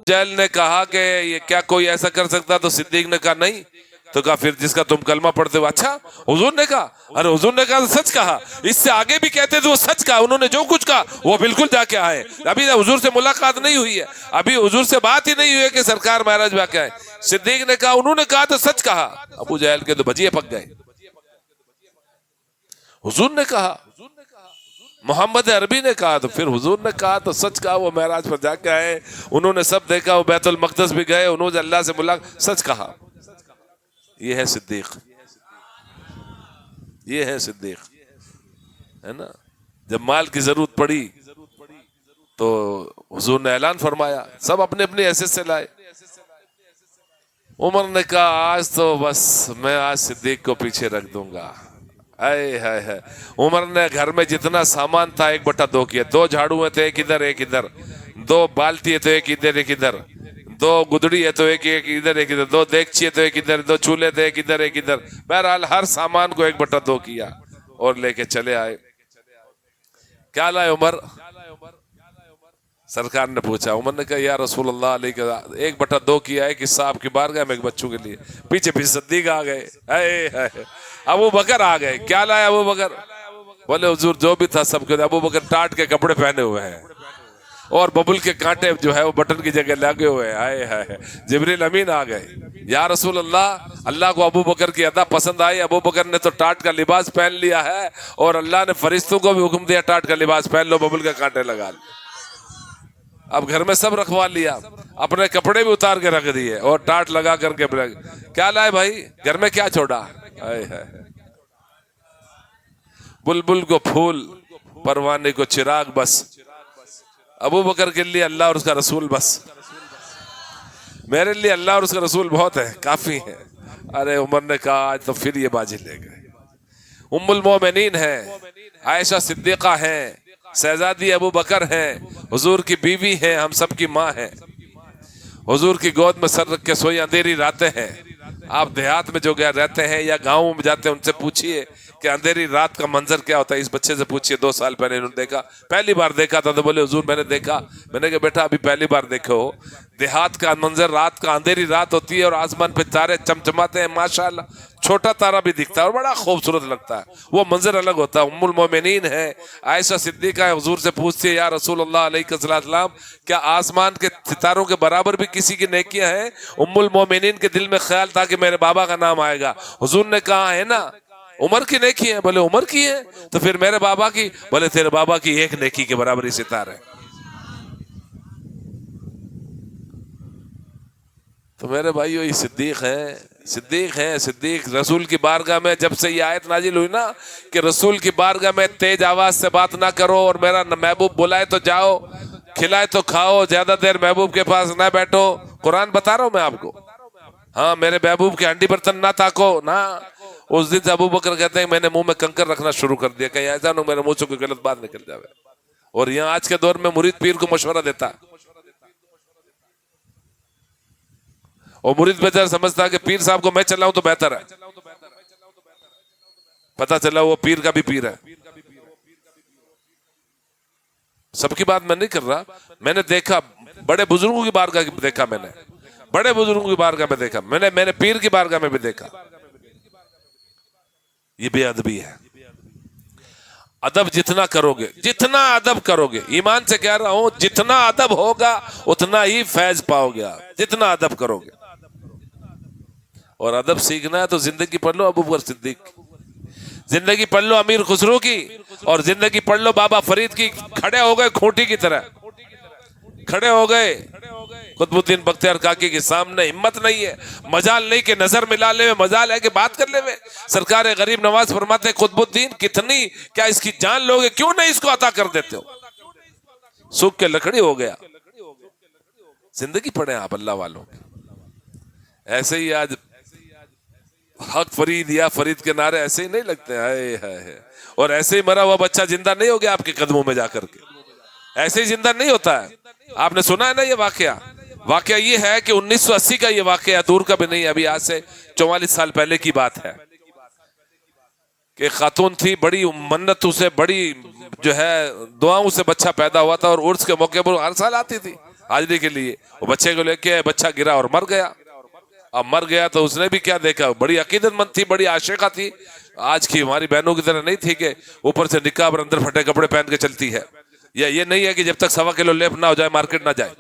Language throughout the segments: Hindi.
जैल ने कहा कि ये क्या कोई ऐसा कर सकता, तो सिद्दीक ने कहा नहीं। तो कहा फिर जिसका तुम कलमा पढ़ते हो। अच्छा, हुजूर ने कहा? अरे हुजूर ने कहा तो सच कहा, इससे आगे भी कहते थे वो सच कहा, उन्होंने जो कुछ कहा वो बिल्कुल जाके आए। अभी हुजूर से मुलाकात नहीं हुई है, अभी हुजूर से बात ही नहीं हुई है कि सरकार महराज में क्या है। सिद्दीक ने कहा उन्होंने कहा तो सच कहा। अबू जहल के तो भजिए पक गए। हुजूर ने कहा, मोहम्मद अरबी ने कहा, तो फिर हुजूर ने कहा तो सच कहा। वो महराज पर जाके आए, उन्होंने सब देखा, वो बैतुल मक़दस भी गए, उन्होंने अल्लाह से मुलाकात, सच कहा। ये है सिद्दीक, ये है सिद्दीक, है ना। जब माल की जरूरत पड़ी तो हुजूर ने ऐलान फरमाया, सब अपने अपने हैसियत से लाए। उमर ने कहा आज तो बस मैं आज सिद्दीक को पीछे रख दूंगा। आए हाय हाय। उमर ने घर में जितना सामान था 1/2 किया। 2 झाड़ू थे, एक इधर एक इधर, 2 बाल्टी है तो एक इधर एक इधर, 2 गुदड़ी है तो एक इधर एक इधर, 2 देगची है तो एक इधर, 2 चूल्हे थे एक इधर एक इधर। बहरहाल हर सामान को 1/2 किया और लेके चले आए। क्या लाए उमर? सरकार ने पूछा। उमर ने कहा या रसूल अल्लाह, 1/2 किया है कि साहब की बारगाह में एक बच्चों के लिए। पीछे पीछे सिद्दीक आ गए, अबू बकर आ गए। क्या लाया अबू बकर? बोले हुजूर जो भी था सब कुछ। अबू बकर टाट के कपड़े पहने हुए हैं और बबुल के कांटे जो है वो बटन की जगह लगे हुए हैं। आए हाय। जिब्रील अमीन आ गए। या रसूल अल्लाह, अल्लाह को अबू बकर की अदा पसंद आई। अबू बकर ने तो टाट का लिबास पहन लिया है और अल्लाह ने फरिश्तों को भी हुक्म दिया टाट का लिबास पहन लो, बबुल के कांटे लगा लो। अब घर में सब रखवा लिया, अपने कपड़े भी उतार के रख दिए और टाट लगा करके। क्या लाए भाई? घर में क्या छोड़ा? आए हाय। बुलबुल को फूल, परवाने को चिराग, बस अबू बकर के लिए अल्लाह और उसका रसूल बस। मेरे लिए अल्लाह और उसका रसूल बहुत है, काफी है। अरे उमर ने कहा आज तो फिर ये बाजी ले गए। उम्मुल मोमिनीन है, आयशा सिद्दीका है, शहजादी अबू बकर हैं, हुजूर की बीवी हैं, हम सब की माँ है। हुजूर की गोद में सर रख के सोई अंधेरी रातें हैं। आप देहात में जो गया रहते हैं या गाँव में जाते हैं, उनसे पूछिए कि अंधेरी रात का मंजर क्या होता है। इस बच्चे से पूछिए, 2 साल पहले इन्होंने देखा, पहली बार देखा था। तो बोले हुजूर मैंने देखा। मैंने कहा बेटा अभी पहली बार देखे हो। देहात का मंजर, रात का अंधेरी रात होती है और आसमान पे तारे चमचमाते हैं, माशाल्लाह छोटा तारा भी दिखता है और बड़ा खूबसूरत लगता है। वो मंजर अलग होता है। उम्मुल मोमिनीन है, आयशा सिद्दीका है। हुजूर से पूछती है या रसूल अल्लाह अलैहिस्सलाम, क्या आसमान के सितारों के बराबर भी किसी की नेकियां हैं? उम्मुल मोमिनीन के दिल में ख्याल था कि मेरे बाबा का नाम आएगा। हुजूर ने कहा है ना उमर की नेकी है। बोले उमर की है, तो फिर मेरे बाबा की? बोले तेरे बाबा की 1 नेकी के बराबर ही सितार है। तो मेरे भाइयों ये सिद्दीक है, सिद्दीक है। सिद्दीक रसूल की बारगाह में जब से ये आयत नाजिल हुई ना कि रसूल की बारगाह में तेज आवाज से बात ना करो और मेरा महबूब बुलाए तो जाओ, खिलाए तो खाओ, ज्यादा देर महबूब के पास ना बैठो। कुरान बता रहा हूं मैं आपको। हाँ, मेरे महबूब के हंडी बर्तन ना ताको ना। उस दिन से अबू बकर कहते हैं मैंने मुंह में कंकर रखना शुरू कर दिया, कहीं ऐसा ना मेरे मुंह से कोई गलत बात निकल जाए। और यहाँ आज के दौर में मुरीद पीर को मशवरा देता और मुरीद बेचारा समझता है कि पीर साहब को मैं चलाऊं तो बेहतर है। पता चला वो पीर का भी पीर है। सबकी बात मैं नहीं कर रहा, मैंने देखा बड़े बुजुर्गों की बारगाह में देखा, मैंने बड़े बुजुर्गों की बारगाह में देखा, मैंने पीर की बारगाह में भी देखा। ये बेअदबी है। अदब जितना करोगे, जितना अदब करोगे, ईमान से कह रहा हूं, जितना अदब होगा उतना ही फैज पाओगे आप, जितना अदब करोगे। और अदब सीखना है तो जिंदगी पढ़ लो अबू बकर सिद्दीक, जिंदगी पढ़ लो अमीर खुसरो की, और जिंदगी पढ़ लो बाबा फरीद की। खड़े हो गए खूंटी की तरह, खड़े हो गए कुतुबुद्दीन बख्तियार काकी के सामने। हिम्मत नहीं है, मजाल नहीं कि नजर मिला ले, मजाल है कि बात कर ले। सरकार गरीब नवाज फरमाते कुतुबुद्दीन कितनी, क्या इसकी जान लोगे? क्यों नहीं इसको अता कर देते हो? सूख के लकड़ी हो गया। जिंदगी पढ़े आप अल्लाह वालों। ऐसे ही आज हक फरीद या फरीद के नारे ऐसे ही नहीं लगते हैं। और ऐसे ही मरा हुआ बच्चा जिंदा नहीं हो गया आपके कदमों में जाकर के, ऐसे ही जिंदा नहीं होता है। आपने सुना है ना ये वाकया ये है कि 1980 का ये वाकया, दूर का भी नहीं, अभी आज से 44 साल पहले की बात है। कि खातून थी, बड़ी मन्नतों से, बड़ी जो है दुआओं से बच्चा पैदा हुआ था और उर्स के मौके पर हर साल आती थी हाजिरी के लिए। वो बच्चे को लेके बच्चा गिरा और मर गया। अब मर गया तो उसने भी क्या देखा, बड़ी अकीदतमंद थी, बड़ी आशिका थी। आज की हमारी बहनों की तरह नहीं थी कि ऊपर से निकाब और अंदर फटे कपड़े पहन के चलती है, या ये नहीं है कि जब तक 1.25 किलो लेप ना हो जाए मार्केट ना जाए,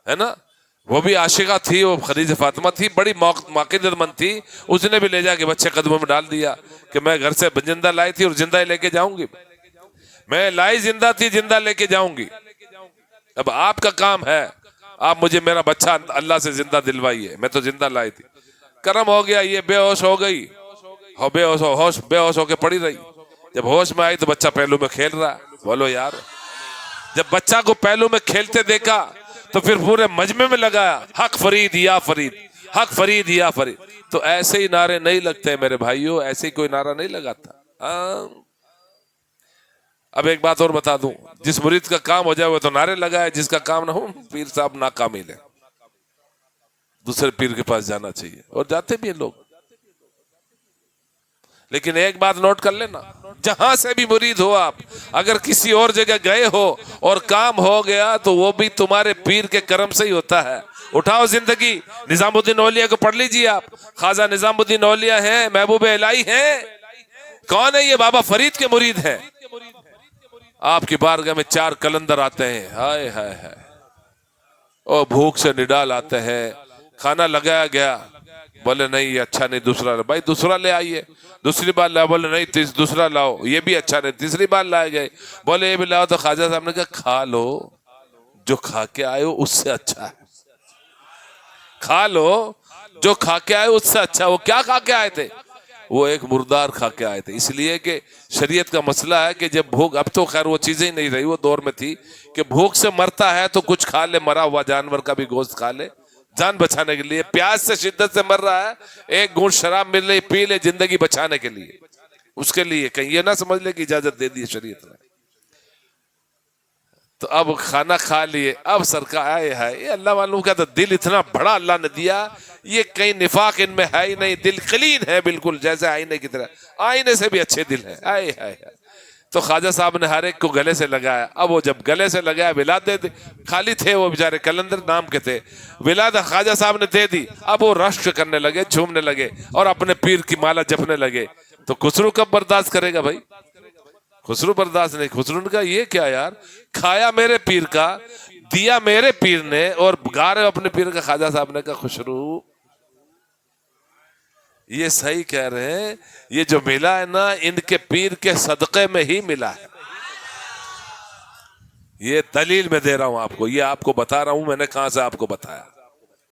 है ना। वो भी आशिका थी, वो खदीजा फातिमा थी, बड़ी अकीदतमंद थी। उसने भी ले जाके बच्चे कदमों में डाल दिया कि मैं घर से जिंदा लाई थी और जिंदा ही लेके जाऊंगी, मैं लाई जिंदा थी, जिंदा लेके जाऊंगी। अब आपका काम है, आप मुझे मेरा बच्चा अल्लाह से जिंदा दिलवाइए, मैं तो जिंदा लाई थी। करम हो गया, ये बेहोश हो गई, बेहोश होके पड़ी रही। जब होश में आई तो बच्चा पहलू में खेल रहा है। बोलो यार, जब बच्चा को पहलू में खेलते देखा तो फिर पूरे मजमे में लगाया, हक फरीद या फरीद, हक फरीद या फरीद। तो ऐसे ही नारे नहीं लगते मेरे भाइयों, ऐसे ही कोई नारा नहीं लगाता। अब एक बात और बता दूं, जिस मुरीद का काम हो जाए वो तो नारे लगाए, जिसका काम ना हो, पीर साहब नाकामिल है, दूसरे पीर के पास जाना चाहिए, और जाते भी हैं लोग। लेकिन एक बात नोट कर लेना, जहां से भी मुरीद हो आप, अगर किसी और जगह गए हो और काम हो गया तो वो भी तुम्हारे पीर के करम से ही होता है। उठाओ जिंदगी, निजामुद्दीन औलिया को पढ़ लीजिए आप। ख्वाजा निजामुद्दीन औलिया हैं, महबूब इलाही हैं। कौन है ये? बाबा फरीद के मुरीद हैं। आपकी बारगाह में 4 कलंदर आते हैं, हाय हाय हाय, और भूख से निडाल आते हैं। खाना लगाया गया, बोले नहीं ये अच्छा नहीं, दूसरा भाई दूसरा ले आइए। दूसरी बार लाओ, बोले नहीं दूसरा लाओ, ये भी अच्छा नहीं। तीसरी बार लाए गए, बोले ये भी लाओ। तो ख्वाजा साहब ने कहा खा लो, जो खा के आए हो उससे अच्छा है, खा लो जो खा के आए उससे अच्छा। वो क्या खा के आए थे? वो एक मुर्दार खा के आए थे। इसलिए कि शरीयत का मसला है कि जब भूख, अब तो खैर वो चीजें ही नहीं रही, वो दौर में थी कि भूख से मरता है तो कुछ खा ले, मरा हुआ जानवर का भी गोश्त खा ले जान बचाने के लिए। प्यास से शिद्दत से मर रहा है, एक घूंट शराब मिल रही पी ले जिंदगी बचाने के लिए, उसके लिए। कहीं ये ना समझ ले कि इजाजत दे दी शरीयत ने। तो अब खाना खा लिए, अब सरकार आए है, ये अल्लाह मालूम का, तो दिल इतना बड़ा अल्लाह ने दिया, ये कहीं निफाक इनमें है ही नहीं, दिल क्लीन है बिल्कुल, जैसे आईने की तरह, आईने से भी अच्छे दिल है। आए हाय। तो ख्वाजा साहब ने हर एक को गले से लगाया। अब वो जब गले से लगाया, विलाद दे दी, खाली थे वो बेचारे, कलंदर नाम के थे, विलाद ख्वाजा साहब ने दे दी। अब वो रश्क करने लगे, झूमने लगे और अपने पीर की माला जपने लगे। तो खुसरू कब बर्दाश्त करेगा भाई? खुसरू बर्दाश्त नहीं। खुसरू ने कहा ये क्या यार, खाया मेरे पीर का, दिया मेरे पीर ने, और गा रहे अपने पीर का। ख्वाजा साहब ने कहा खुसरू ये सही कह रहे हैं, ये जो मिला है ना इनके पीर के सदक़े में ही मिला है। ये दलील मैं दे रहा हूं आपको, ये आपको बता रहा हूं, मैंने कहां से आपको बताया।